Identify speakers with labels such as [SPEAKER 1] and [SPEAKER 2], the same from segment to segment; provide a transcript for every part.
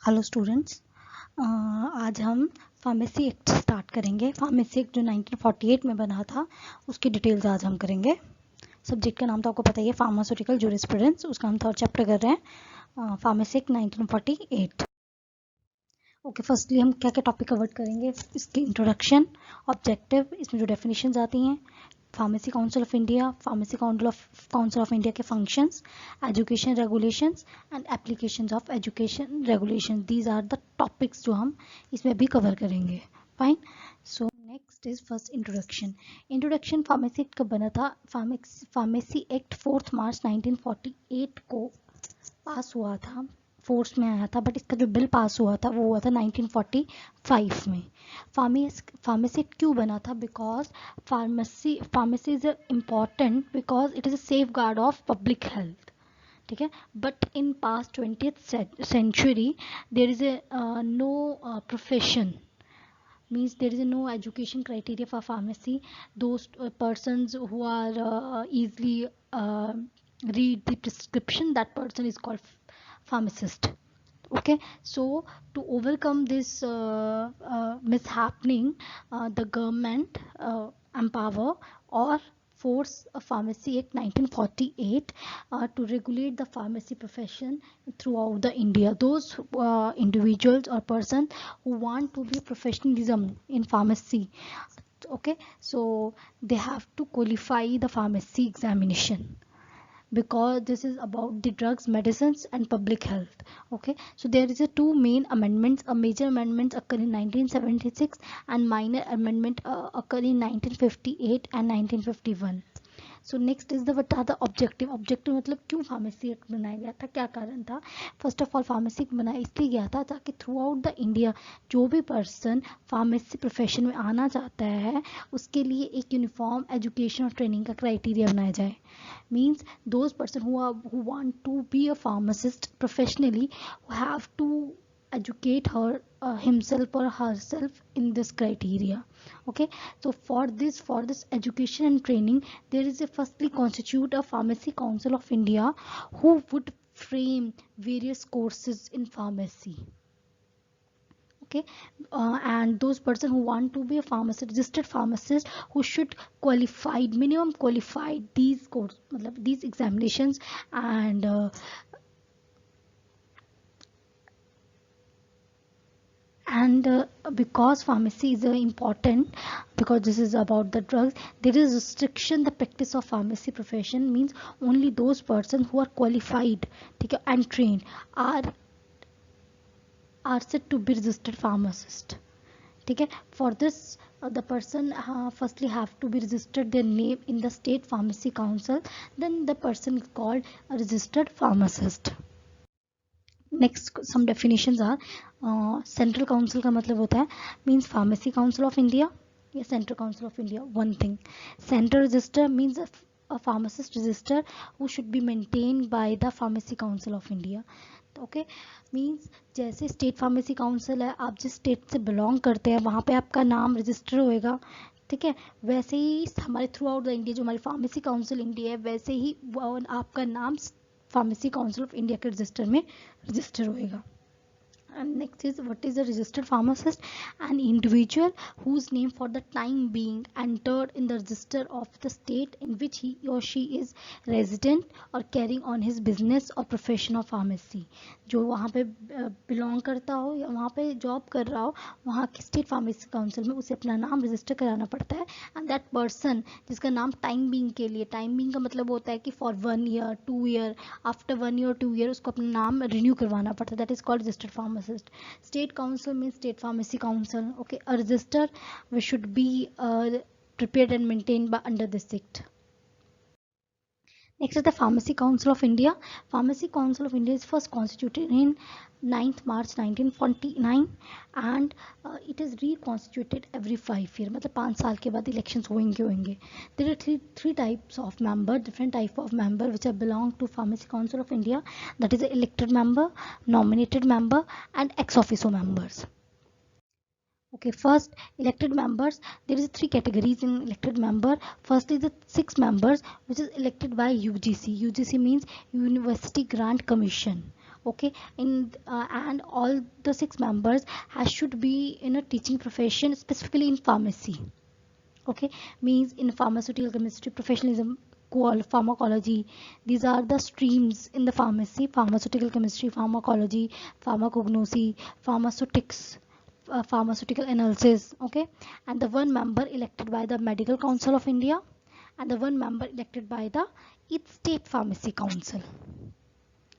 [SPEAKER 1] Hello students. आज हम pharmacy act start करेंगे। फार्मेसी एक्ट जो 1948 में बना था उसकी डिटेल्स आज हम करेंगे। सब्जेक्ट का नाम तो आपको पता ही है, फार्मास्यूटिकल जूरिस्प्रूडेंस। उसका हम थर्ड चैप्टर कर रहे हैं, फार्मेसी एक्ट 1948। ओके, फर्स्टली हम क्या क्या टॉपिक कवर करेंगे, इसकी इंट्रोडक्शन, ऑब्जेक्टिव, इसमें जो डेफिनेशंस आती हैं, pharmacy council of India, pharmacy council of India के functions, education regulations and applications of education regulation. These are the topics जो हम इसमें भी कवर करेंगे। Fine. So next is first introduction. Introduction pharmacy act कब बना था? फार्मेसी एक्ट 4 मार्च 1948 को पास हुआ था, फोर्स में आया था, बट इसका जो बिल पास हुआ था वो हुआ था 1945 में। फार्मेसी क्यों बना था? Because pharmacy is important because it is a safeguard of public health. ठीक है, but in past 20th century there is a no profession, means there is no education criteria for pharmacy. Those persons who are easily read the prescription, that person is called pharmacist. Okay, so to overcome this mishappening, the government empower or force a Pharmacy Act 1948 to regulate the pharmacy profession throughout the India. Those individuals or persons who want to be professionalism in pharmacy, okay, so they have to qualify the pharmacy examination, because this is about the drugs, medicines and public health. Okay, so there is a two main amendments. A major amendments occur in 1976 and minor amendment occur in 1958 and 1951. So next is the what are the objective. Objective मतलब क्यों pharmacy act बनाया गया था, क्या कारण था? First of all pharmacy act बनाया इसलिए गया था ताकि थ्रू आउट द इंडिया जो भी पर्सन फार्मेसी प्रोफेशन में आना चाहता है उसके लिए एक यूनिफॉर्म एजुकेशन और ट्रेनिंग का क्राइटेरिया बनाया जाए। Means those person who want to be a pharmacist professionally who have to educate himself or herself in this criteria. Okay, so for this education and training, there is a firstly constitute a pharmacy council of India who would frame various courses in pharmacy. Okay, and those person who want to be a pharmacist, registered pharmacist, who should qualified, minimum qualified these course, these examinations, and because pharmacy is important, because this is about the drugs, there is restriction. The practice of pharmacy profession means only those persons who are qualified, okay, and trained are said to be registered pharmacist. Okay, for this the person firstly have to be registered their name in the state pharmacy council, then the person is called a registered pharmacist. Next some definitions are, central council का मतलब होता है means pharmacy council of India या central council of India, one thing. Central register means a pharmacist register who should be maintained by the pharmacy council of India. Okay, means जैसे state pharmacy council है, आप जिस state से belong करते हैं वहाँ पे आपका नाम रजिस्टर होएगा. ठीक है, वैसे ही हमारे थ्रू आउट द इंडिया जो हमारी फार्मेसी काउंसिल इंडिया है, वैसे ही आपका नाम फार्मेसी काउंसिल ऑफ इंडिया के रजिस्टर में रजिस्टर होएगा. And next is, what is a registered pharmacist? An individual whose name for the time being entered in the register of the state in which he or she is resident or carrying on his business or profession of pharmacy. जो वहाँ पे belong करता हो या वहाँ पे job कर रहा हो, वहाँ की स्टेट फार्मेसी काउंसिल में उसे अपना नाम रजिस्टर कराना पड़ता है. एंड दैट पर्सन जिसका नाम टाइम बीइंग के लिए, टाइम बीइंग का मतलब होता है कि for 1 year 2 year, after 1 year 2 year उसको अपना नाम रिन्यू करवाना पड़ता है. That is called registered pharmacy. State council means state pharmacy council. Okay, a register which should be prepared and maintained by under this act. Next is the Pharmacy Council of India. Pharmacy Council of India is first constituted in 9th March 1949 and it is reconstituted every 5 years. मतलब 5 साल के बाद elections होंगे. There are three types of member, different type of member which are belong to Pharmacy Council of India. That is elected member, nominated member and ex officio members. Okay, first elected members, there is 3 categories in elected member. First is the 6 members which is elected by UGC. UGC means University Grant Commission. Okay, and all the 6 members should be in a teaching profession, specifically in pharmacy. Okay, means in pharmaceutical chemistry, professionalism, pharmacology. These are the streams in the pharmacy: pharmaceutical chemistry, pharmacology, pharmacognosy, pharmaceutics, pharmaceutical analysis. Okay, and the one member elected by the Medical Council of India, and the one member elected by the each state pharmacy council.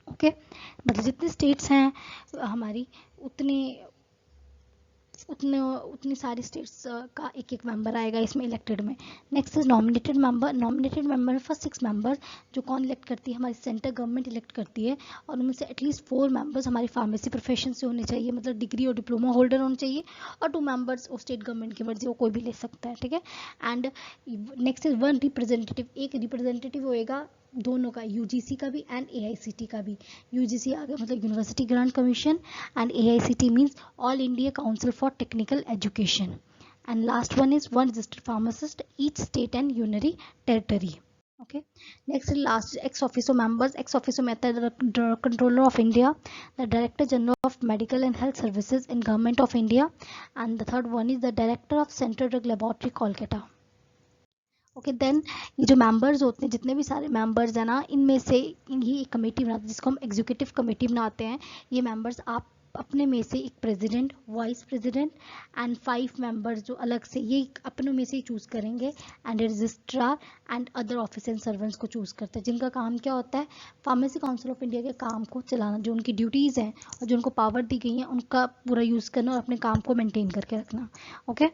[SPEAKER 1] Okay मतलब जितने states हैं हमारी उतने उतने उतनी सारी states का एक एक मेंबर आएगा इसमें इलेक्टेड में. Next is nominated member. Nominated member में फर्स्ट 6 मेंबर जो कौन इलेक्ट करती है, हमारी सेंट्रल गवर्नमेंट इलेक्ट करती है, और उनमें से एटलीस्ट 4 मेंबर्स हमारी फार्मेसी प्रोफेशन से होने चाहिए, मतलब डिग्री और डिप्लोमा होल्डर होने चाहिए, और 2 मेंबर्स वो स्टेट गवर्नमेंट की मर्जी, वो कोई भी ले सकता है. ठीक है. And next is 1 representative. एक रिप्रेजेंटेटिव होएगा दोनों का, यूजीसी का भी एंड एआईसीटी का भी. यूजीसी आ गया मतलब university grant commission, and AICT means all India council for technical education. And last one is 1 registered pharmacist each state and union territory. Okay, next last ex officio members. Ex officio method, the controller of India, the director general of medical and health services in government of India, and the third one is the director of Central Drug Laboratory Kolkata. Okay then ये जो members होते हैं, जितने भी सारे members हैं ना, इनमें से ये एक कमेटी बनाते हैं जिसको हम एग्जीक्यूटिव कमेटी बनाते हैं. ये मेंबर्स आप अपने में से एक president, vice president and 5 members जो अलग से ये अपनों में से ही चूज़ करेंगे, and registrar and other office and servants को चूज़ करते हैं, जिनका काम क्या होता है फार्मेसी काउंसिल ऑफ इंडिया के काम को चलाना, जो उनकी ड्यूटीज़ हैं और जो उनको पावर दी गई हैं उनका पूरा यूज़ करना और अपने काम को मेंटेन करके रखना. ओके.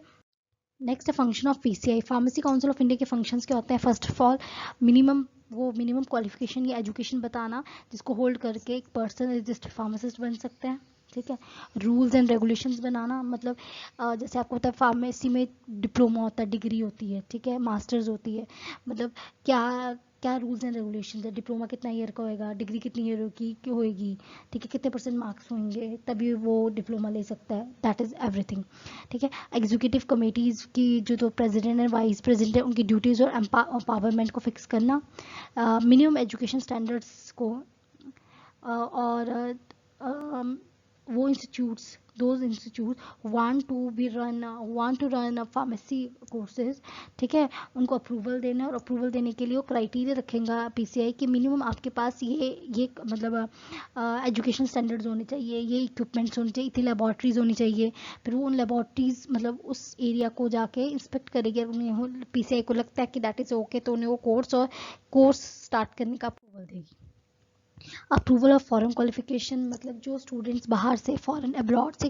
[SPEAKER 1] नेक्स्ट है function of PCI. Pharmacy council of India के फंक्शंस क्या होते हैं? First of all minimum qualification या एजुकेशन बताना जिसको होल्ड करके एक पर्सन रजिस्टर्ड फार्मासिस्ट बन सकते हैं. ठीक है. रूल्स एंड रेगुलेशंस बनाना, मतलब जैसे आपको पता है फार्मेसी में डिप्लोमा होता है, डिग्री होती है, ठीक है, मास्टर्स होती है, मतलब क्या क्या रूल्स एंड रेगुलेशंस है, डिप्लोमा कितना ईयर का होएगा, डिग्री कितनी ईयर की होएगी, ठीक है, कितने परसेंट मार्क्स होंगे तभी वो डिप्लोमा ले सकता है, दैट इज़ एवरीथिंग. ठीक है. एग्जीक्यूटिव कमेटीज़ की जो प्रेसिडेंट एंड वाइस प्रेसिडेंट है उनकी ड्यूटीज़ और एम्पावरमेंट को फिक्स करना, मिनिमम एजुकेशन स्टैंडर्ड्स को, और वो institutes, those institutes want to run pharmacy courses, ठीक है, उनको अप्रूवल देना, और अप्रूवल देने के लिए वो क्राइटेरिया रखेगा पीसीआई कि मिनिमम आपके पास ये मतलब एजुकेशन स्टैंडर्ड्स होने चाहिए, ये इक्विपमेंट्स होने चाहिए, इतनी लेबॉर्ट्रीज होनी चाहिए. फिर वो उन लेबॉर्ट्रीज मतलब उस एरिया को जाके इंस्पेक्ट करेगी, उन्हें पीसीआई को लगता है कि दैट इज़ ओके तो उन्हें वो कोर्स स्टार्ट करने का अप्रूवल देगी. अप्रूवल ऑफ फॉरेन क्वालिफिकेशन, मतलब जो स्टूडेंट्स बाहर से फॉरेन अब्रॉड से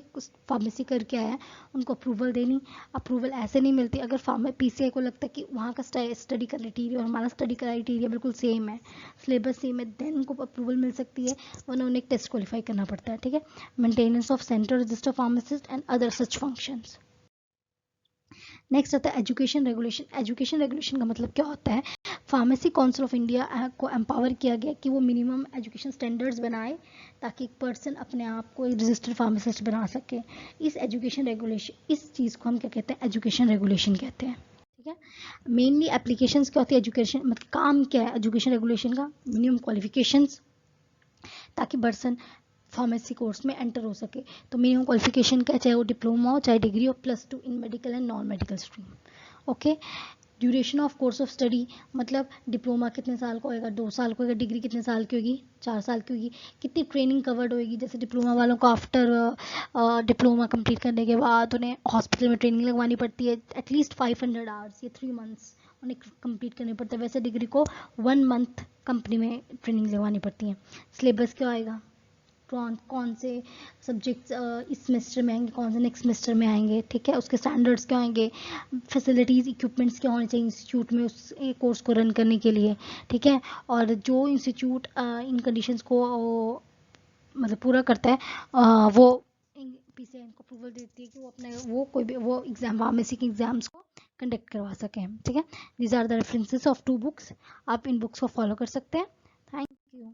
[SPEAKER 1] फार्मेसी करके आए हैं उनको अप्रूवल देनी. अप्रूवल ऐसे नहीं मिलती अगर पीसीआई को लगता है कि वहाँ का स्टडी क्राइटेरिया और हमारा स्टडी क्राइटेरिया बिल्कुल सेम है, सिलेबस सेम है, देन उनको अप्रूवल मिल सकती है, वरना उन्हें एक टेस्ट क्वालिफाई करना पड़ता है. ठीक है. Maintenance of central register pharmacist and other such functions. Next आता है एजुकेशन रेगुलेशन. एजुकेशन रेगुलेशन का मतलब क्या होता है? फार्मेसी काउंसिल ऑफ इंडिया को एम्पावर किया गया कि वो मिनिमम एजुकेशन स्टैंडर्ड्स बनाए ताकि एक पर्सन अपने आप को एक रजिस्टर्ड फार्मासिस्ट बना सके. इस एजुकेशन रेगुलेशन, इस चीज़ को हम क्या कहते हैं? एजुकेशन रेगुलेशन कहते हैं. ठीक है. मेनली एप्लीकेशंस क्या होती है एजुकेशन, मतलब काम क्या है एजुकेशन रेगुलेशन का? मिनिमम क्वालिफिकेशंस, ताकि पर्सन फार्मेसी कोर्स में एंटर हो सके. तो मिनिमम क्वालिफिकेशन का चाहे वो डिप्लोमा हो, चाहे डिग्री हो, +2 इन medical and non medical stream. Okay. Duration of course of study, मतलब डिप्लोमा कितने साल का होएगा? 2 साल का होएगा. डिग्री कितने साल की होगी? 4 साल की होगी. कितनी ट्रेनिंग कवर्ड होएगी? जैसे डिप्लोमा वालों को आफ्टर डिप्लोमा कंप्लीट करने के बाद उन्हें हॉस्पिटल में ट्रेनिंग लगवानी पड़ती है, एटलीस्ट 500 आवर्स या 3 मंथ्स उन्हें कंप्लीट करने पड़ते हैं. वैसे डिग्री को 1 मंथ कंपनी में ट्रेनिंग लगवानी पड़ती है. सिलेबस क्या आएगा? कौन से सब्जेक्ट्स इस सेमेस्टर में आएंगे, कौन से नेक्स्ट सेमेस्टर में आएंगे, ठीक है, उसके स्टैंडर्ड्स क्या होंगे, फैसिलिटीज़ इक्विपमेंट्स क्या होने चाहिए इंस्टीट्यूट में उस कोर्स को रन करने के लिए. ठीक है. और जो इंस्टीट्यूट इन कंडीशंस को मतलब पूरा करता है वो पीसीआई को अप्रूवल देती है कि वो अपने कोई भी वो एग्जाम फार्मेसी के एग्जाम्स को कंडक्ट करवा सकें. ठीक है. These are the references of 2 books. आप इन बुक्स को फॉलो कर सकते हैं. Thank you.